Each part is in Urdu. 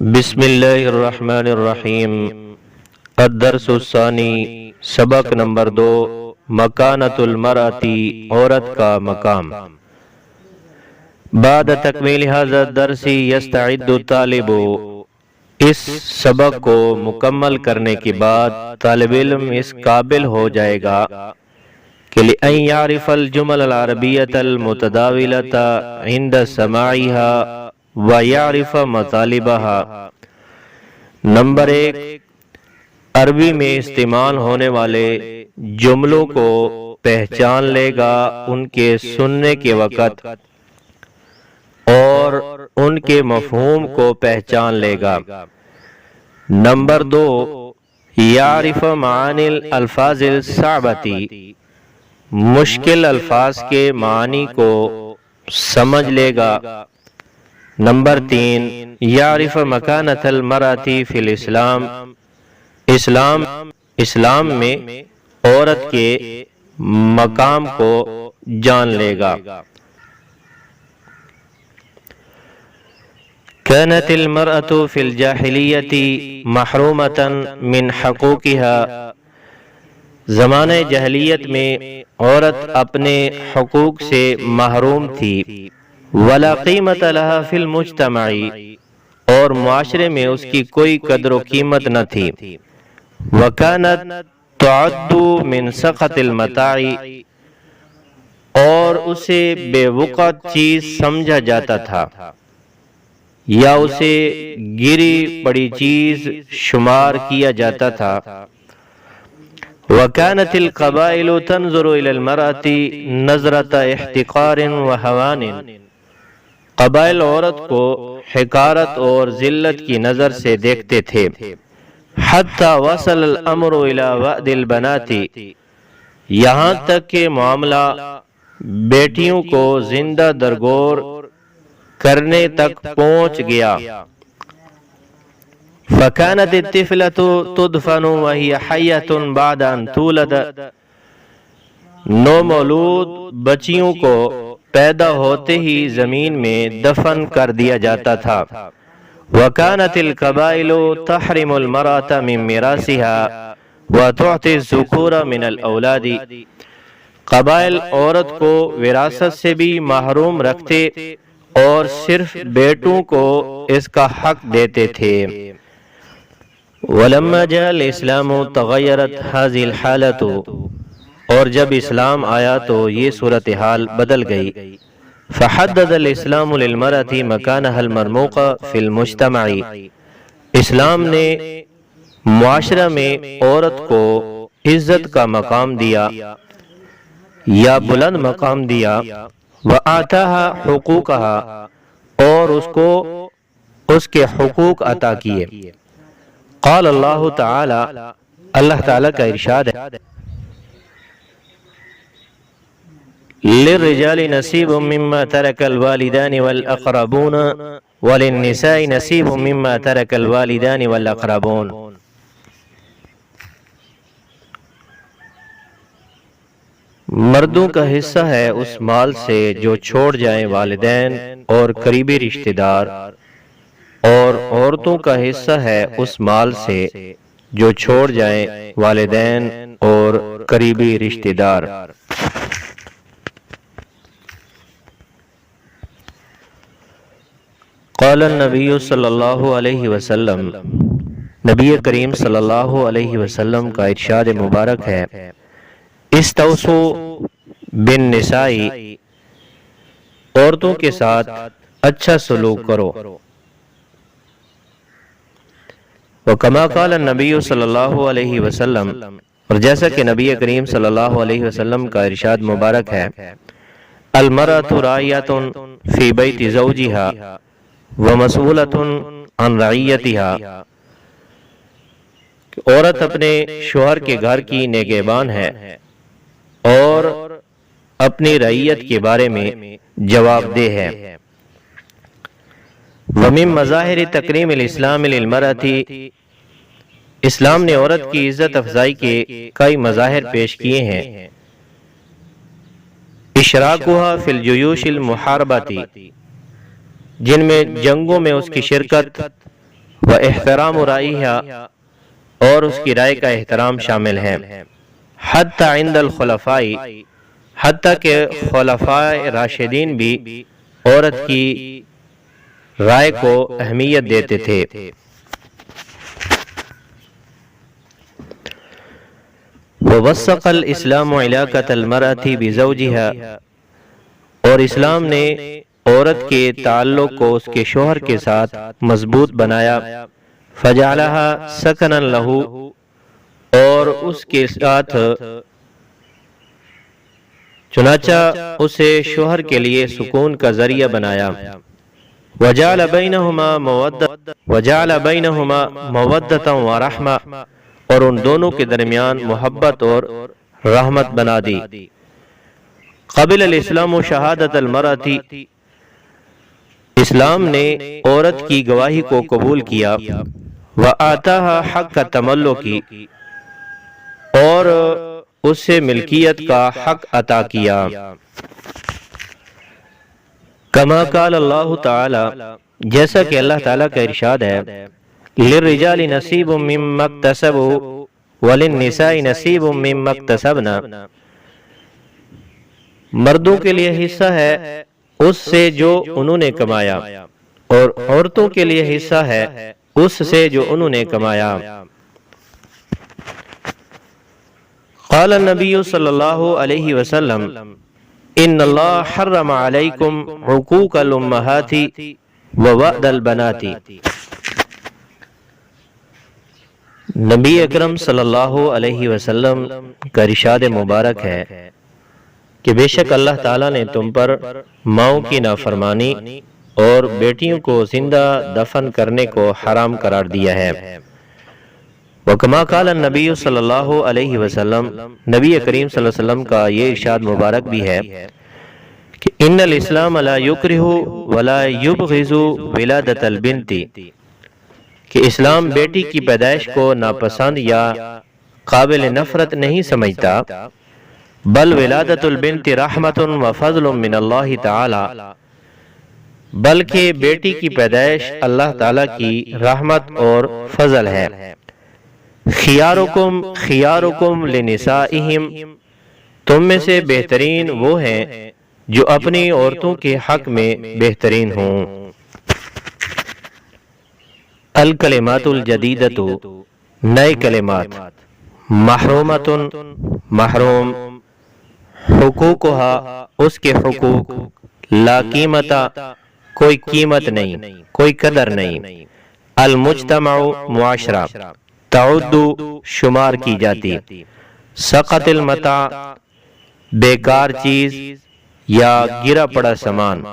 بسم اللہ الرحمن الرحیم۔ الدرس الثانی، سبق نمبر 2، مکانۃ المرأتی، عورت کا مقام۔ بعد تکمیل ھذا الدرس یستعد الطالب، اس سبق کو مکمل کرنے کے بعد طالب علم اس قابل ہو جائے گا کہ لأن يعرف الجمل العربیۃ المتداولۃ عند سماعها وَيَعْرِفَ مَطَالِبَهَا۔ نمبر 1، عربی میں استعمال ہونے والے جملوں کو پہچان لے گا ان کے سننے کے وقت، اور ان کے مفہوم کو پہچان لے گا۔ نمبر 2، یعرف معانی الالفاظ الصعبۃ، مشکل الفاظ کے معنی کو سمجھ لے گا۔ نمبر 3، یعرف مکانۃ المرأۃ فی الاسلام، اسلام میں عورت کے مقام کو جان لے گا۔ كانت المرأة في الجاہلیۃ محرومۃ من حقوقها، زمانہ جاہلیت میں عورت اپنے حقوق سے محروم تھی۔ ولا قیمت لها فی المجتمع، اور معاشرے میں اس کی کوئی قدر و قیمت نہ تھی۔ وکانت تعد من سخط المتاع، اور اسے بے وقت چیز سمجھا جاتا تھا یا اسے گری پڑی چیز شمار کیا جاتا تھا۔ وکانت القبائل تنظر الی المرأة نظرۃ احتقار وہوان، قبائل عورت کو حقارت اور ذلت کی نظر سے دیکھتے تھے۔ حتی وصل الامر الی وعد البنات، یہاں تک کہ معاملہ بیٹیوں کو زندہ درگور کرنے تک پہنچ گیا۔ فکانت الطفلۃ تدفن وہی حیۃ بعد ان تولد، نومولود بچیوں کو پیدا ہوتے ہی زمین میں دفن کر دیا جاتا تھا۔ وَكَانَتِ الْقَبَائِلُ تَحْرِمُ الْمَرْأَةَ مِنْ مِيرَاثِهَا وَتُعْطِي الذُّكُورَ مِنَ الْأَوْلَادِ، قبائل عورت کو وراثت سے بھی محروم رکھتے اور صرف بیٹوں کو اس کا حق دیتے تھے۔ وَلَمَّا جَاءَ الْإِسْلَامُ تَغَيَّرَتْ هَذِهِ الْحَالَةُ، اور جب اسلام آیا تو یہ صورتحال بدل گئی۔ فحدد الاسلام للمرأة مکانها المرموق فی المجتمع، اسلام نے معاشرہ میں عورت کو عزت کا مقام دیا یا بلند مقام دیا۔ وآتاها حقوقها، اور اس کو اس کے حقوق عطا کیے۔ قال اللہ تعالی، اللہ تعالی کا ارشاد ہے، للرجال نصیب مما ترک الوالدان والاقربون وللنساء نصیب مما ترک الوالدان والاقربون۔ مردوں کا حصہ ہے اس مال سے جو چھوڑ جائیں والدین اور قریبی رشتہ دار، اور عورتوں کا حصہ ہے اس مال سے جو چھوڑ جائیں والدین اور قریبی رشتہ دار۔ قال النبی صلی اللہ علیہ وسلم، نبی کریم صلی اللہ علیہ وسلم کا ارشاد مبارک ہے، استوصوا بالنساء، عورتوں کے ساتھ اچھا سلوک کرو۔ وکما قال النبی صلی اللہ علیہ وسلم، اور جیسا کہ نبی کریم صلی اللہ علیہ وسلم کا ارشاد مبارک ہے، المرأة راعیۃ فی بیت زوجها ومسئولۃ عن رعیتها، عورت اپنے شوہر کے گھر کی نگہبان ہے اور اپنی رعیت کے بارے میں جواب دہ ہے۔ ومن مظاہر تکریم الاسلام للمرأة، اسلام نے عورت کی عزت افزائی کے کئی مظاہر پیش کیے ہیں۔ اشراکها فی الجیوش المحاربۃ، جن میں جنگوں میں اس کی شرکت، و احترام رائیہا اور اس کی رائے کا احترام شامل ہے، حتی عند الخلفاء حتیٰ کہ خلفاء راشدین بھی عورت کی رائے کو اہمیت دیتے تھے۔ ووثق الاسلام علاقۃ المرأة بزوجها اور اسلام نے عورت کے تعلق کو اس کے شوہر کے ساتھ مضبوط بنایا، فجعلها سکنا لہ اور اس کے ساتھ چنانچہ اسے شوہر کے لیے سکون کا ذریعہ بنایا، وجعل بینہما مودۃ ورحمہ اور ان دونوں کے درمیان محبت اور رحمت بنا دی۔ قبل الاسلام شہادت المرأة اسلام نے عورت کی گواہی کو قبول کیا، وآتاها حق التملک اور اس سے ملکیت کا حق عطا کیا، کما قال اللہ تعالی جیسا کہ اللہ تعالیٰ کا ارشاد ہے، للرجال نصیب مما اکتسبوا وللنساء نصیب مما اکتسبنا مردوں کے لیے حصہ ہے اس سے جو انہوں نے کمایا اور عورتوں کے لیے حصہ ہے اس سے جو انہوں نے کمایا۔ قال النبی صلی اللہ علیہ وسلم ان اللہ حرم علیکم حقوق الامہات ووعد البنات، نبی اکرم صلی اللہ علیہ وسلم کا ارشاد مبارک ہے کہ بے شک اللہ تعالیٰ نے تم پر ماؤں کی نافرمانی اور بیٹیوں کو زندہ دفن کرنے کو حرام قرار دیا ہے۔ وکما قال النبی صلی اللہ علیہ وسلم نبی کریم صلی اللہ علیہ وسلم کا یہ ارشاد مبارک بھی ہے کہ ان الاسلام لا یکرہ ولا یبغض ولادت البنت، کہ اسلام بیٹی کی پیدائش کو ناپسند یا قابل نفرت نہیں سمجھتا، بل ولادت البنت رحمت و فضل من اللہ تعالی، بلکہ بیٹی کی پیدائش اللہ تعالی کی رحمت اور فضل ہے۔ خیارکم لنسائہم، تم میں سے بہترین وہ ہیں جو اپنی عورتوں کے حق میں بہترین ہوں۔ الکلمات الجدیدۃ، نئے کلمات، محرومۃ، محروم، حقوقها، اس کے حقوق، لا قیمت، کوئی قیمت نہیں، کوئی قدر نہیں، المجتمع، معاشرہ، تعد، شمار کی جاتی، سقط المتاع، بیکار چیز یا گرا پڑا سامان،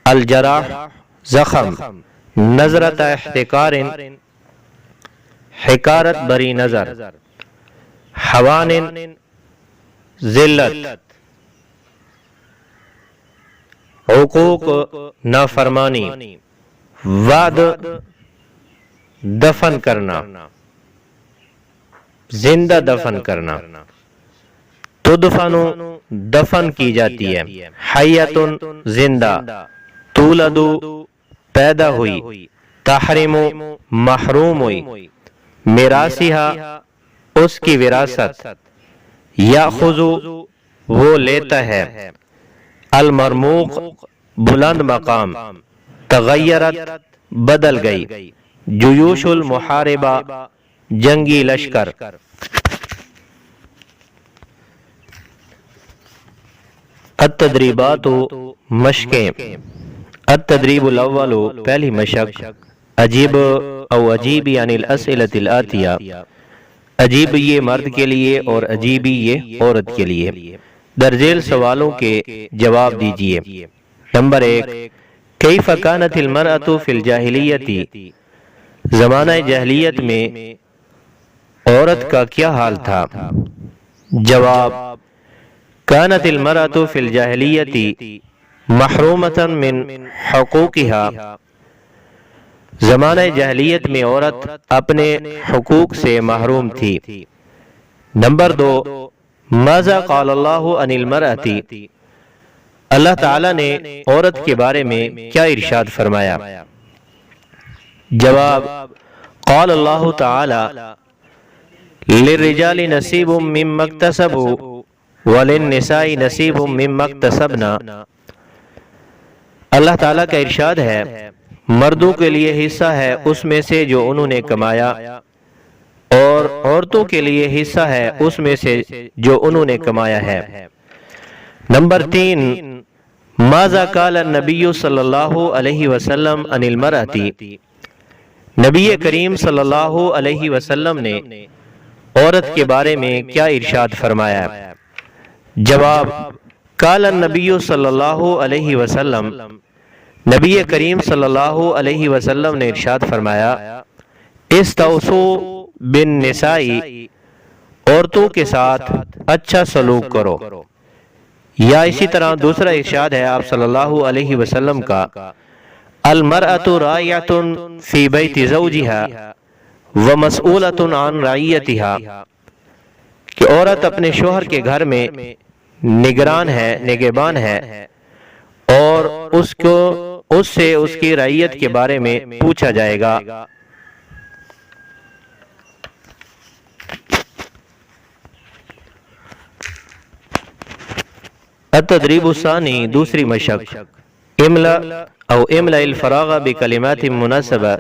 الجراح، زخم، نظرت احتقار، حقارت بری نظر، حوان، ذلت، حقوق، نافرمانی، وعد، دفن کرنا، زندہ دفن کرنا، تدفن، دفن کی جاتی ہے، حیۃ، زندہ، تولد، پیدا ہوئی، تحرم، محروم ہوئی، میراثہا، اس کی وراثت، یاخذ، وہ لیتا ہے، المرموق، بلند مقام، تغیرت، بدل گئی، جیوش المحاربہ، جنگی لشکر۔ التدریبات، مشقیں، التدریب الاول، پہلی مشق، عجیب او عجیب یعنی الاسئلۃ الآتیہ، عجیب یہ مرد کے لیے اور عجیبی یہ عورت کے لیے، درجیل سوالوں کے جواب دیجئے۔ نمبر 1، کیف کانت المرأة فی الجاہلیت، زمانہ جاہلیت میں عورت کا کیا حال تھا؟ جواب، کانت المرأة فی الجاہلیت محرومۃ من حقوقها، زمانہ جاہلیت میں عورت اپنے حقوق سے محروم تھی۔ نمبر 2، ماذا قال اللہ عن المرأة، اللہ تعالیٰ نے عورت کے بارے میں کیا ارشاد فرمایا؟ جواب: قال اللہ تعالی: للرجال نصیب مما اکتسبوا وللنساء نصیب مما اکتسبنا۔ اللہ تعالیٰ کا ارشاد ہے، مردوں کے لیے حصہ ہے اس میں سے جو انہوں نے کمایا، اور عورتوں کے لیے حصہ ہے اس میں سے جو انہوں نے کمایا ہے۔ نمبر 3، ماذا قال النبی صلی اللہ علیہ وسلم عن المرأة۔ نبی کریم صلی اللہ علیہ وسلم نے عورت کے بارے میں کیا ارشاد فرمایا؟ جواب: قال النبی صلی اللہ علیہ وسلم، نبی کریم صلی اللہ علیہ وسلم نے ارشاد فرمایا، استوصوا بالنساء، عورتوں کے ساتھ اچھا سلوک کرو۔ یا اسی طرح دوسرا ارشاد ہے آپ صلی اللہ علیہ وسلم کا، المرأة راعیة فی بیت زوجها ومسئولة عن رعیتها، کہ عورت اپنے شوہر کے گھر میں نگران ہے، نگہبان ہے، اور اس سے اس کی رعیت کے بارے میں پوچھا جائے گا۔ التدریب الثانی، دوسری مشق، املا او املا الفراغ بکلمات مناسبہ۔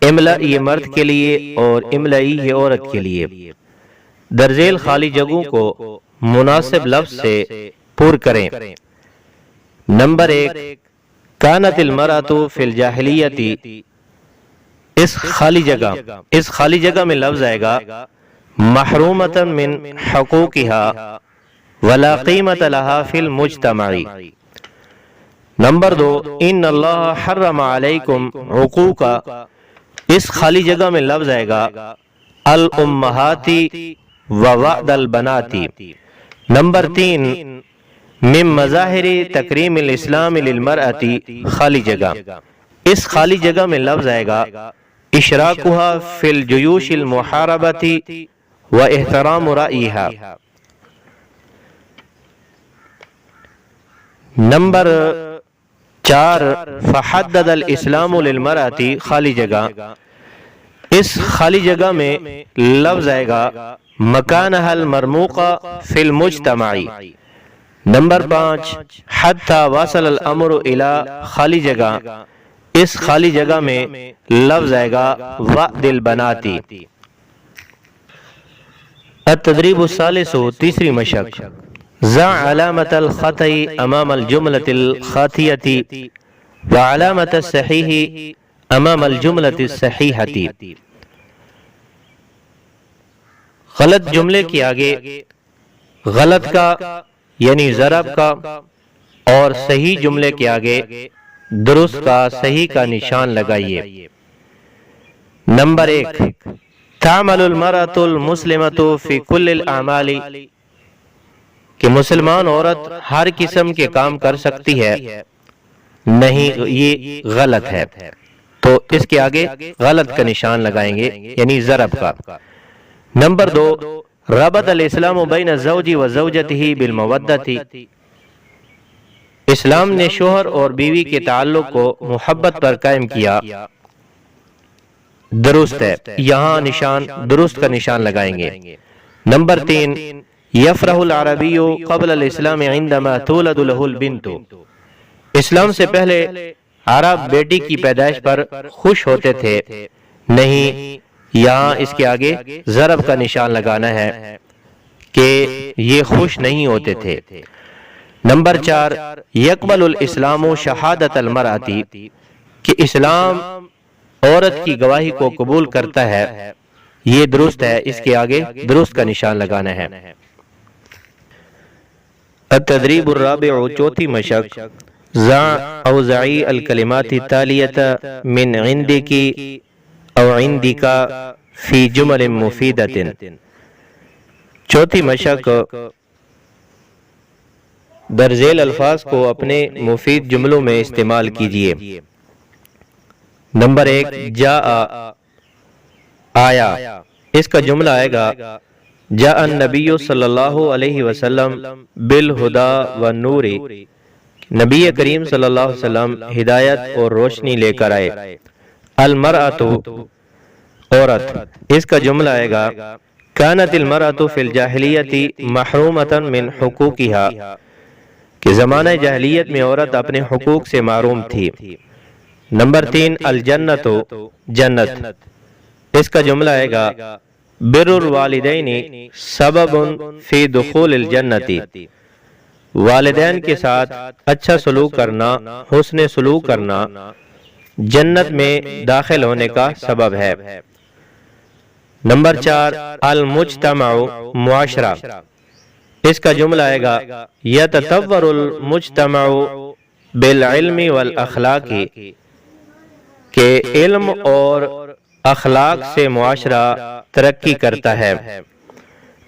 املا یہ مرد کے لیے اور املائی یہ عورت کے لیے۔ درذیل خالی جگہوں کو مناسب لفظ سے پر کریں۔ نمبر 1، کانت المرأة فی الجاہلیت۔ اس خالی جگہ میں لفظ آئے گا محرومۃ من حقوقها ولا قیمت لها فی المجتمع۔ نمبر 2، ان اللہ حرم علیکم عقوقا۔ اس خالی جگہ میں لفظ آئے گا الامہات ووعد البنات۔ نمبر 3، من مظاہر تکریم الاسلام للمرأة، خالی جگہ۔ اس خالی جگہ میں لفظ آئے گا اشراکها فی الجیوش المحاربۃ واحترام رأیها۔ نمبر 4، فحدد الاسلام للمرأة، خالی جگہ۔ اس خالی جگہ میں لفظ آئے گا مکانها المرموق فی المجتمع۔ نمبر 5، حتی وصل الامر الى، خالی جگہ۔ اس خالی جگہ میں لفظ آئے گا وعد البنات۔ التدریب الثالث، تیسری مشق، ضع علامة الخطأ امام الجملة الخاطئة وعلامة الصحيح امام الجملة الصحيحة۔ غلط جملے کے آگے غلط کا یعنی ضرب کا، اور صحیح جملے کے آگے درست کا، صحیح کا نشان لگائیے۔ نمبر 1، تعمل المرأة المسلمة في كل الاعمال، کہ مسلمان عورت ہر قسم کے کام کر سکتی ہے، نہیں، یہ غلط ہے، تو اس کے آگے غلط کا نشان لگائیں گے یعنی ضرب کا۔ نمبر 2، ربط الاسلام بین الزوج وزوجته بالمودۃ، اسلام نے شوہر اور بیوی کے تعلق کو محبت پر قائم کیا، درست ہے، یہاں درست کا نشان لگائیں گے۔ نمبر 3، یفرح العربی قبل الاسلام عندما تولد له البنت، اسلام سے پہلے عرب بیٹی کی پیدائش پر خوش ہوتے تھے، نہیں، یہاں اس کے آگے ضرب کا نشان لگانا ہے کہ یہ خوش نہیں ہوتے تھے۔ نمبر 4، یقبل الاسلام شہادت المرأة، کہ اسلام عورت کی گواہی کو قبول کرتا ہے، یہ درست ہے، اس کے آگے درست کا نشان لگانا ہے۔ التدریب الرابع، چوتھی مشق، ضع او ضعی الکلمات التالیۃ من عندک او عندک فی جمل مفیدۃ۔ چوتھی مشق، درذیل الفاظ کو اپنے مفید جملوں میں استعمال کیجیے۔ نمبر 1، جاء، آیا، اس کا جملہ آئے گا جاء النبی صلی اللہ علیہ وسلم بالہدی والنور، نبی کریم صلی اللہ علیہ وسلم ہدایت اور روشنی لے کر آئے۔ المرأۃ عورت، اس کا جملہ آئے گا کانت المرأۃ فی الجاہلیت محرومۃ من حقوقها، کہ زمانہ جاہلیت میں عورت اپنے حقوق سے محروم تھی۔ نمبر 3 الجنت جنت، اس کا جملہ آئے گا بر الوالدین سبب فی دخول الجنت، والدین کے ساتھ اچھا سلوک کرنا، حسن سلوک کرنا جنت میں داخل ہونے کا سبب ہے۔ نمبر 4 المجتمع معاشرہ، اس کا جملہ آئے گا یتطور المجتمع بالعلم والاخلاق، کہ علم اور اخلاق سے معاشرہ ترقی کرتا ہے۔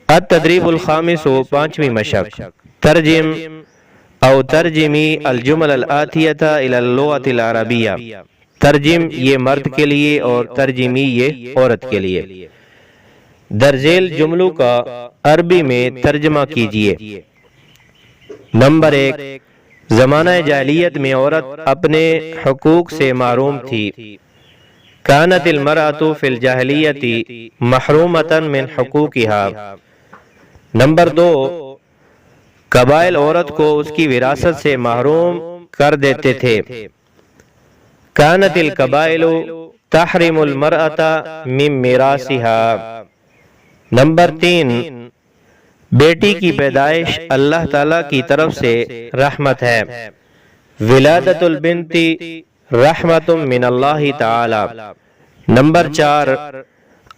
التدریب الخامس، پانچویں مشق، ترجم او ترجمی الجمل الآتیۃ الی اللغۃ العربیہ، ترجم یہ مرد کے لیے اور ترجمی یہ عورت کے لیے۔ درذیل جملوں کا عربی میں ترجمہ کیجیے۔ نمبر 1 زمانہ جاہلیت میں عورت اپنے حقوق سے محروم تھی۔ کانت المرأۃ فی الجاہلیت محرومۃ من حقوقها۔ نمبر 2 قبائل عورت کو اس کی وراثت سے محروم کر دیتے تھے۔ کانت القبائل تحرم المرأۃ من میراثها۔ نمبر 3 بیٹی کی پیدائش اللہ تعالی کی طرف سے رحمت ہے۔ ولادت البنت رحمت من اللہ تعالی۔ نمبر 4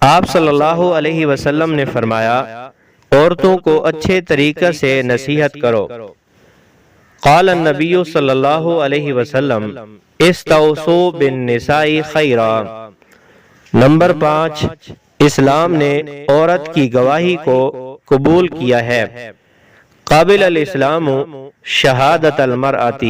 آپ صلی اللہ علیہ وسلم نے فرمایا عورتوں کو اچھے طریقے سے نصیحت کرو۔ قال النبی صلی اللہ علیہ وسلم استوصوا بالنساء خیرا۔ نمبر 5 اسلام نے عورت کی گواہی کو قبول کیا ہے۔ قابل الاسلام شہادت المرأة۔